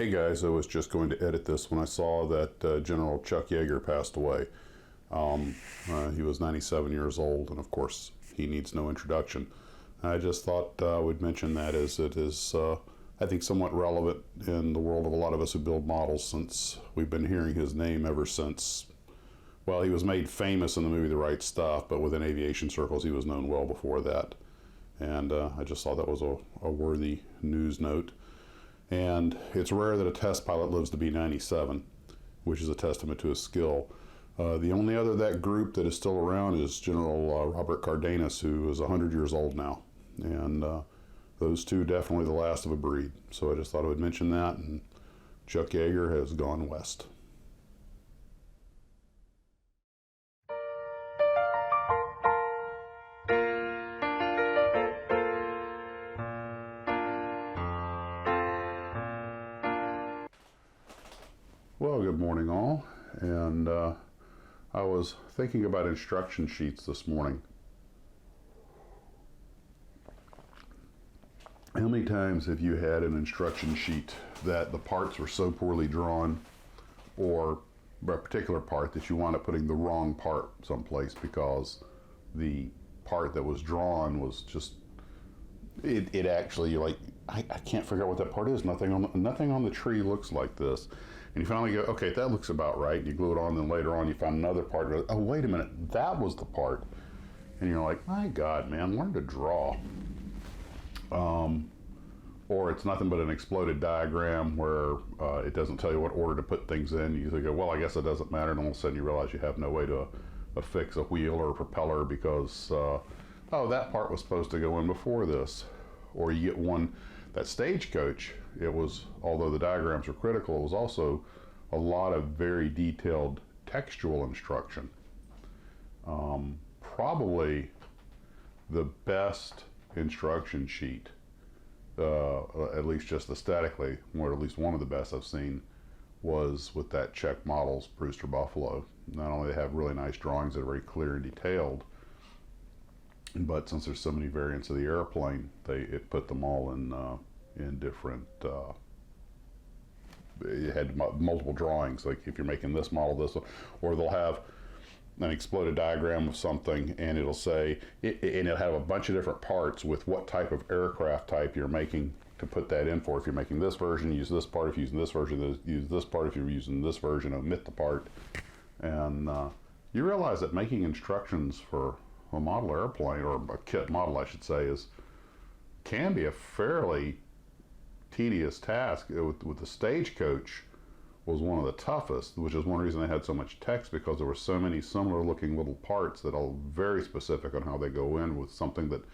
Hey guys, I was just going to edit this when I saw that General Chuck Yeager passed away. He was 97 years old, and of course, he needs no introduction. I just thought I would mention that as it is, I think, somewhat relevant in the world of a lot of us who build models, since we've been hearing his name ever since, well, he was made famous in the movie The Right Stuff, but within aviation circles, he was known well before that. And I just thought that was a worthy news note. And it's rare that a test pilot lives to be 97, which is a testament to his skill. The only other of that group that is still around is General Robert Cardenas, who is 100 years old now. And those two definitely the last of a breed. So I just thought I would mention that, and Chuck Yeager has gone west. Well, good morning all, and I was thinking about instruction sheets this morning. How many times have you had an instruction sheet that the parts were so poorly drawn, or a particular part that you wound up putting the wrong part someplace because the part that was drawn was just, it actually, you're like, I can't figure out what that part is. Nothing on the tree looks like this. And you finally go, okay, that looks about right. And you glue it on, then later on you find another part. Oh, wait a minute, that was the part. And you're like, my God, man, learn to draw. Or it's nothing but an exploded diagram where it doesn't tell you what order to put things in. You go, well, I guess it doesn't matter. And all of a sudden you realize you have no way to affix a wheel or a propeller because, oh, that part was supposed to go in before this. Or you get one, that stagecoach, it was, although the diagrams were critical, it was also a lot of very detailed textual instruction. Probably the best instruction sheet, at least just aesthetically, or at least one of the best I've seen, was with that Czech Models Brewster Buffalo. Not only they have really nice drawings that are very clear and detailed, but since there's so many variants of the airplane, it put them all in different, it had multiple drawings, like if you're making this model, this one, or they'll have an exploded diagram of something, and it'll say, and it'll have a bunch of different parts with what type of aircraft type you're making to put that in for. If you're making this version, use this part. If you're using this version, use this part. If you're using this version, omit the part. And you realize that making instructions for a model airplane, or a kit model I should say, can be a fairly tedious task. With the stagecoach was one of the toughest, which is one reason they had so much text, because there were so many similar looking little parts that are very specific on how they go in with something that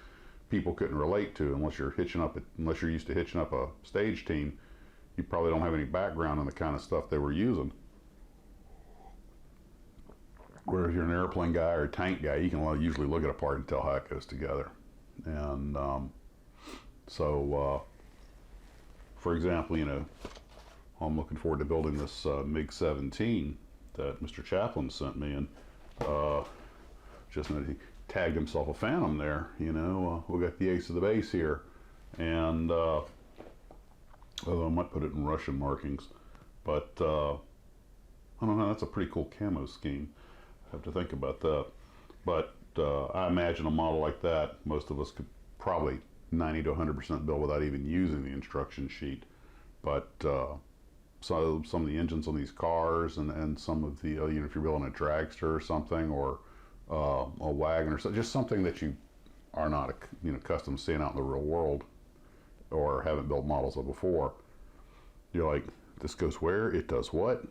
people couldn't relate to unless you're used to hitching up a stage team. You probably don't have any background on the kind of stuff they were using. Whereas you're an airplane guy or a tank guy, you can usually look at a part and tell how it goes together. And for example, I'm looking forward to building this MiG-17 that Mr. Chaplin sent me, and just noticed he tagged himself a Phantom there. We got the ace of the base here, and although I might put it in Russian markings, but I don't know, that's a pretty cool camo scheme. I have to think about that. But I imagine a model like that, most of us could probably 90 to 100% build without even using the instruction sheet. But so some of the engines on these cars, and some of the, if you're building a dragster or something, or a wagon or something, just something that you are not accustomed to seeing out in the real world, or haven't built models of before, you're like, this goes where? It does what?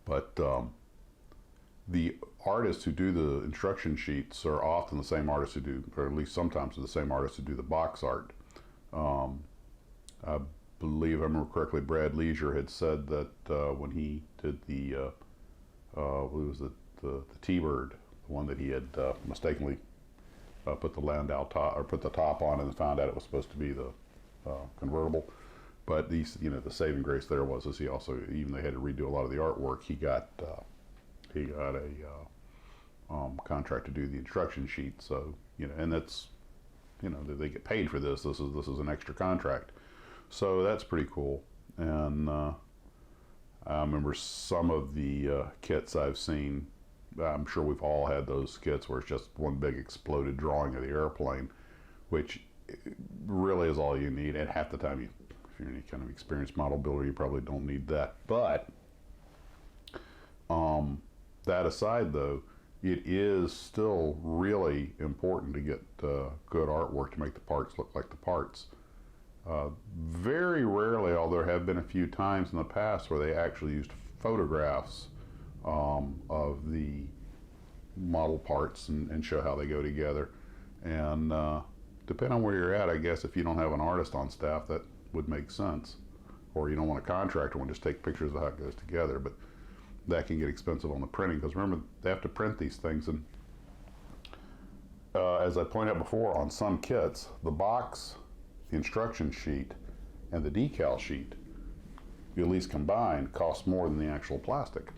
But the artists who do the instruction sheets are often the same artists who do, or at least sometimes the same artists who do the box art. I believe, if I remember correctly, Brad Yeager had said that when he did the T-Bird, the one that he had mistakenly put the Landau top, or put the top on, and found out it was supposed to be the convertible. But the saving grace there was he also, even though they had to redo a lot of the artwork, he got a contract to do the instruction sheet. So and that's they get paid for this. This is an extra contract. So that's pretty cool. And I remember some of the kits I've seen. I'm sure we've all had those kits where it's just one big exploded drawing of the airplane, which really is all you need. And half the time, if you're any kind of experienced model builder, you probably don't need that. But that aside, though, it is still really important to get good artwork to make the parts look like the parts. Very rarely, although there have been a few times in the past where they actually used photographs of the model parts and show how they go together. And depending on where you're at, I guess if you don't have an artist on staff, that would make sense. Or you don't want a contractor and just take pictures of how it goes together. But that can get expensive on the printing, because remember, they have to print these things. And as I pointed out before, on some kits, the box, the instruction sheet, and the decal sheet, at least combined, cost more than the actual plastic.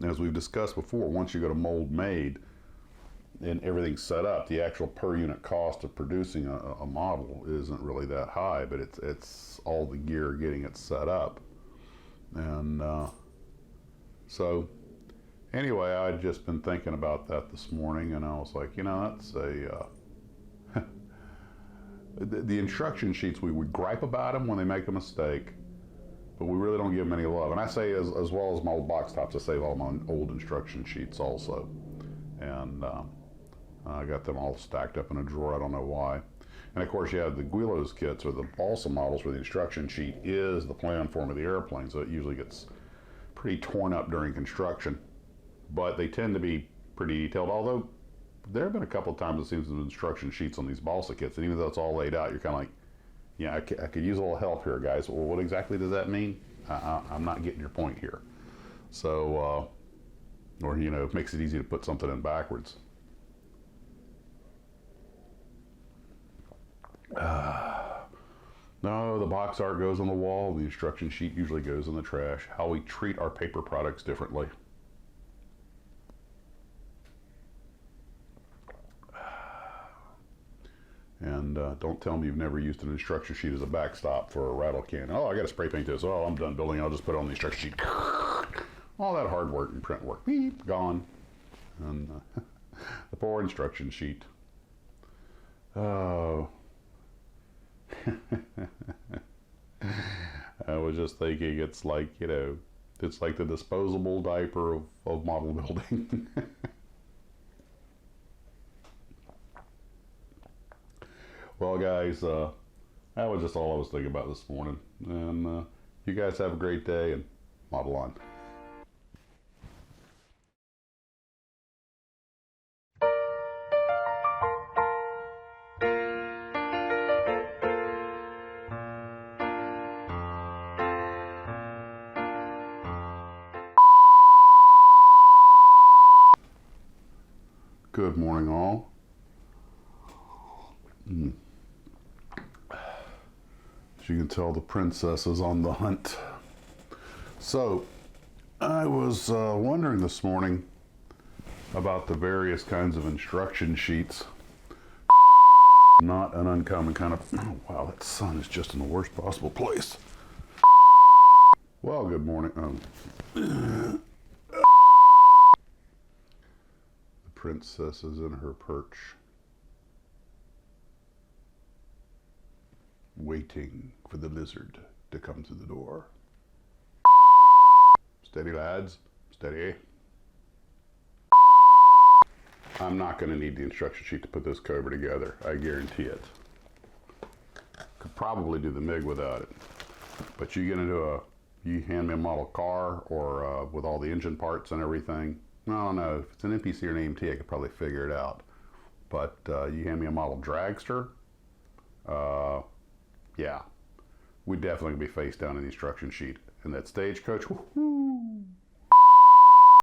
As we've discussed before, once you go to mold made and everything's set up, the actual per unit cost of producing a model isn't really that high, but it's all the gear getting it set up. And so anyway, I'd just been thinking about that this morning, and I was like, that's the instruction sheets, we would gripe about them when they make a mistake, but we really don't give them any love. And I say, as well as my old box tops, I save all my old instruction sheets also. And I got them all stacked up in a drawer. I don't know why. And of course, you have the Guilos kits or the balsa models where the instruction sheet is the plan form of the airplane, so it usually gets pretty torn up during construction. But they tend to be pretty detailed, although there have been a couple of times it seems there's instruction sheets on these balsa kits, and even though it's all laid out, you're kind of like, yeah, I could use a little help here, guys. Well, what exactly does that mean? I'm not getting your point here. So, or, it makes it easy to put something in backwards. No, the box art goes on the wall. The instruction sheet usually goes in the trash. How we treat our paper products differently. And don't tell me you've never used an instruction sheet as a backstop for a rattle can. Oh, I got to spray paint this. Oh, I'm done building. I'll just put it on the instruction sheet. All that hard work and print work, beep, gone. And the poor instruction sheet. Oh. I was just thinking, it's like, it's like the disposable diaper of model building. Well, guys, that was just all I was thinking about this morning. And you guys have a great day, and model on. Good morning, all. As you can tell, the princess is on the hunt. So, I was wondering this morning about the various kinds of instruction sheets. Not an uncommon kind of... Oh, wow, that sun is just in the worst possible place. Well, good morning. The princess is in her perch, waiting for the lizard to come through the door. Steady, lads. Steady. I'm not going to need the instruction sheet to put this cobra together. I guarantee it. Could probably do the MIG without it. But you get into you hand me a model car or with all the engine parts and everything. No, if it's an NPC or an AMT, I could probably figure it out. But you hand me a model dragster, yeah, we'd definitely be face down in the instruction sheet. And that stagecoach, woohoo!